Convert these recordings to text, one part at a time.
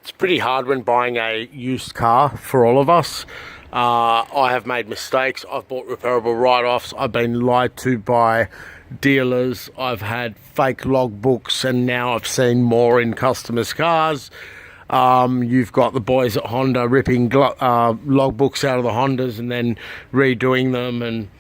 It's pretty hard when buying a used car for all of us. I have made mistakes. I've bought repairable write-offs. I've been lied to by dealers. I've had fake logbooks, and now I've seen more in customers' cars. You've got the boys at Honda ripping logbooks out of the Hondas and then redoing them, and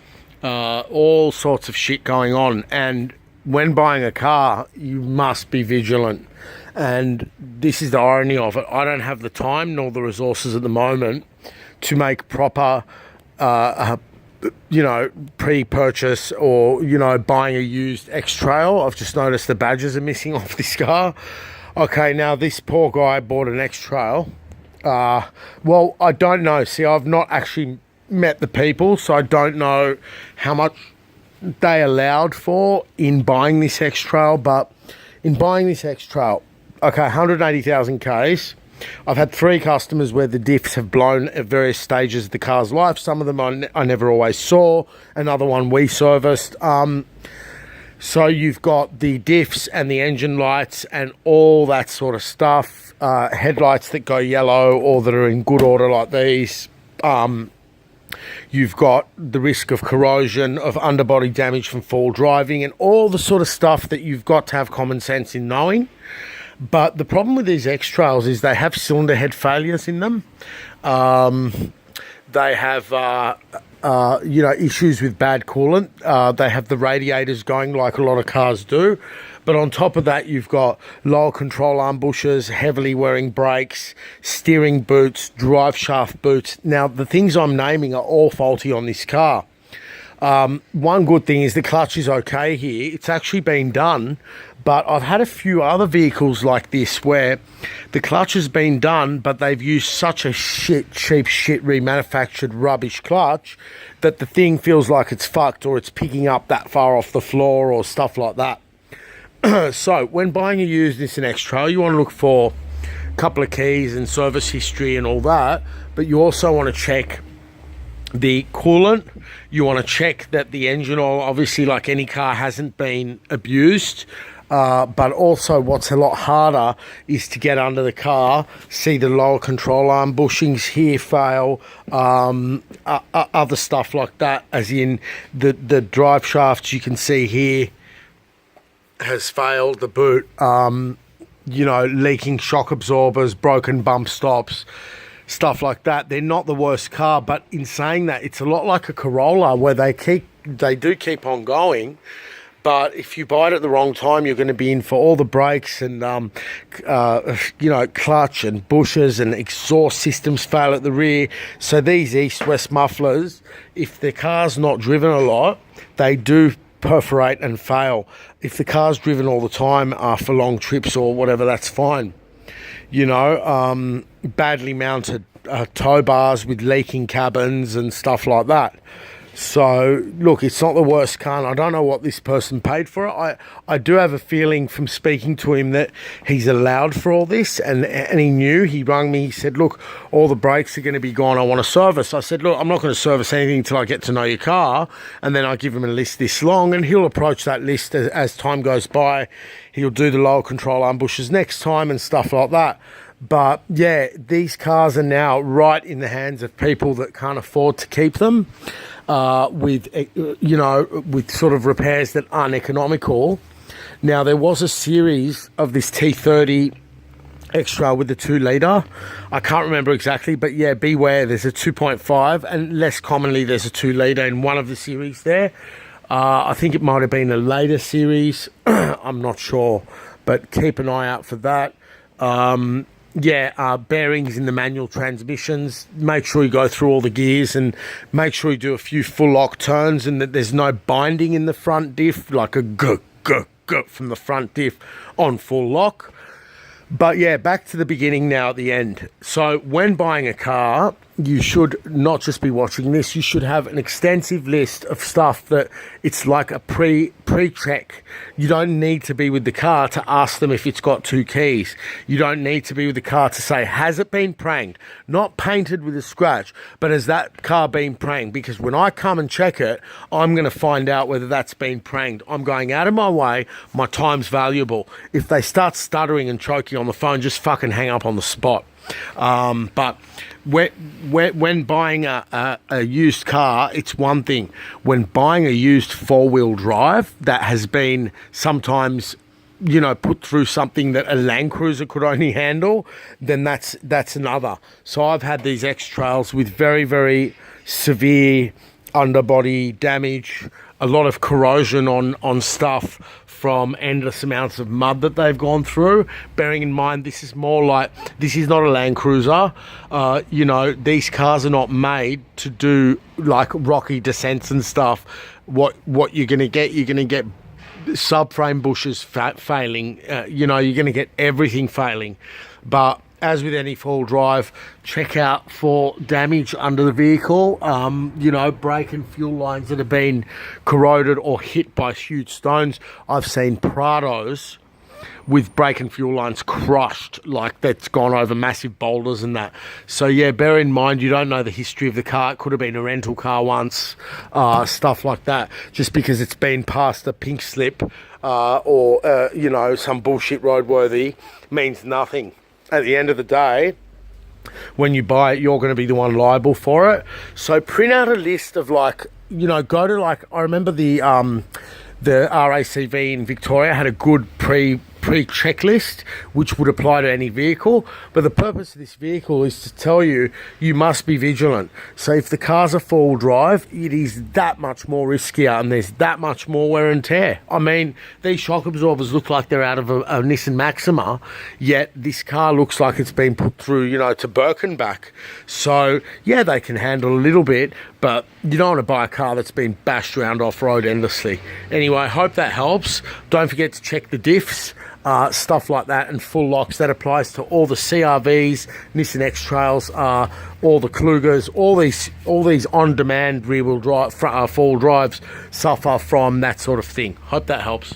all sorts of shit going on. And when buying a car, you must be vigilant. And this is the irony of it. I don't have the time nor the resources at the moment to make proper, pre-purchase or, buying a used X-Trail. I've just noticed the badges are missing off this car. Okay, now this poor guy bought an X-Trail. Well, I don't know. See, I've not actually met the people, so I don't know how much they allowed for in buying this X-Trail. But in buying this X-Trail, okay, 180,000 Ks. I've had 3 customers where the diffs have blown at various stages of the car's life. Some of them I never always saw. Another one we serviced. So you've got the diffs and the engine lights and all that sort of stuff. Headlights that go yellow or that are in good order like these. You've got the risk of corrosion, of underbody damage from fall driving, and all the sort of stuff that you've got to have common sense in knowing. But the problem with these X-Trails is they have cylinder head failures in them. They have, issues with bad coolant. They have the radiators going like a lot of cars do. But on top of that, you've got lower control arm bushes, heavily wearing brakes, steering boots, drive shaft boots. Now, the things I'm naming are all faulty on this car. One good thing is the clutch is okay here. It's actually been done, but I've had a few other vehicles like this where the clutch has been done, but they've used such a cheap remanufactured rubbish clutch that the thing feels like it's fucked, or it's picking up that far off the floor or stuff like that. So when buying a used Nissan X-Trail, you want to look for a couple of keys and service history and all that, but you also want to check the coolant. You want to check that the engine oil, obviously like any car, hasn't been abused. But also what's a lot harder is to get under the car, see the lower control arm bushings here fail, other stuff like that, as in the drive shafts you can see here has failed, the boot, leaking shock absorbers, broken bump stops, stuff like that. They're not the worst car, but in saying that, it's a lot like a Corolla where they do keep on going. But if you buy it at the wrong time, you're going to be in for all the brakes and, clutch and bushes, and exhaust systems fail at the rear. So these east-west mufflers, if the car's not driven a lot, they do perforate and fail. If the car's driven all the time for long trips or whatever, that's fine. Badly mounted tow bars with leaking cabins and stuff like that. So, look, it's not the worst car, and I don't know what this person paid for it. I do have a feeling from speaking to him that he's allowed for all this, and he knew. He rang me, he said, look, all the brakes are going to be gone, I want to service. I said, look, I'm not going to service anything until I get to know your car, and then I give him a list this long, and he'll approach that list as time goes by. He'll do the lower control arm bushes next time and stuff like that. But, yeah, these cars are now right in the hands of people that can't afford to keep them. With sort of repairs that aren't economical. Now, there was a series of this T30 X-Trail with the 2-litre. I can't remember exactly, but yeah, beware, there's a 2.5, and less commonly there's a 2-litre in one of the series there. I think it might have been a later series. I'm not sure, but keep an eye out for that. Bearings in the manual transmissions. Make sure you go through all the gears and make sure you do a few full lock turns, and that there's no binding in the front diff, like a g from the front diff on full lock. But yeah, back to the beginning now at the end. So when buying a car, you should not just be watching this, you should have an extensive list of stuff that it's like a pre-check. You don't need to be with the car to ask them if it's got 2 keys. You don't need to be with the car to say, has it been pranged? Not painted with a scratch, but has that car been pranged? Because when I come and check it, I'm going to find out whether that's been pranged. I'm going out of my way. My time's valuable. If they start stuttering and choking on the phone, just fucking hang up on the spot. But when buying a used car, it's one thing. When buying a used 4-wheel drive that has been sometimes, you know, put through something that a Land Cruiser could only handle, then that's another. So I've had these X-Trails with very, very severe underbody damage, a lot of corrosion on stuff from endless amounts of mud that they've gone through. Bearing in mind, this is not a Land Cruiser. You know, these cars are not made to do like rocky descents and stuff. What you're going to get subframe bushes failing. You know, you're going to get everything failing. But as with any 4-wheel drive, check out for damage under the vehicle. You know, brake and fuel lines that have been corroded or hit by huge stones. I've seen Prados with brake and fuel lines crushed, like that's gone over massive boulders and that. So yeah, bear in mind, you don't know the history of the car. It could have been a rental car once, stuff like that. Just because it's been past a pink slip or you know, some bullshit roadworthy means nothing. At the end of the day, when you buy it, you're going to be the one liable for it. So print out a list of, like, you know, go to, like, I remember the RACV in Victoria had a good pre-checklist which would apply to any vehicle, but the purpose of this vehicle is to tell you must be vigilant. So if the car's a 4-wheel drive, it is that much more riskier and there's that much more wear and tear. I mean, these shock absorbers look like they're out of a Nissan Maxima, yet this car looks like it's been put through, you know, to Birkenback. So yeah, they can handle a little bit, but you don't want to buy a car that's been bashed around off-road endlessly. Anyway, hope that helps. Don't forget to check the diffs, stuff like that, and full locks. That applies to all the CRVs, Nissan X-Trails, all the Klugers, all these on-demand rear-wheel drive, 4-wheel drives suffer from that sort of thing. Hope that helps.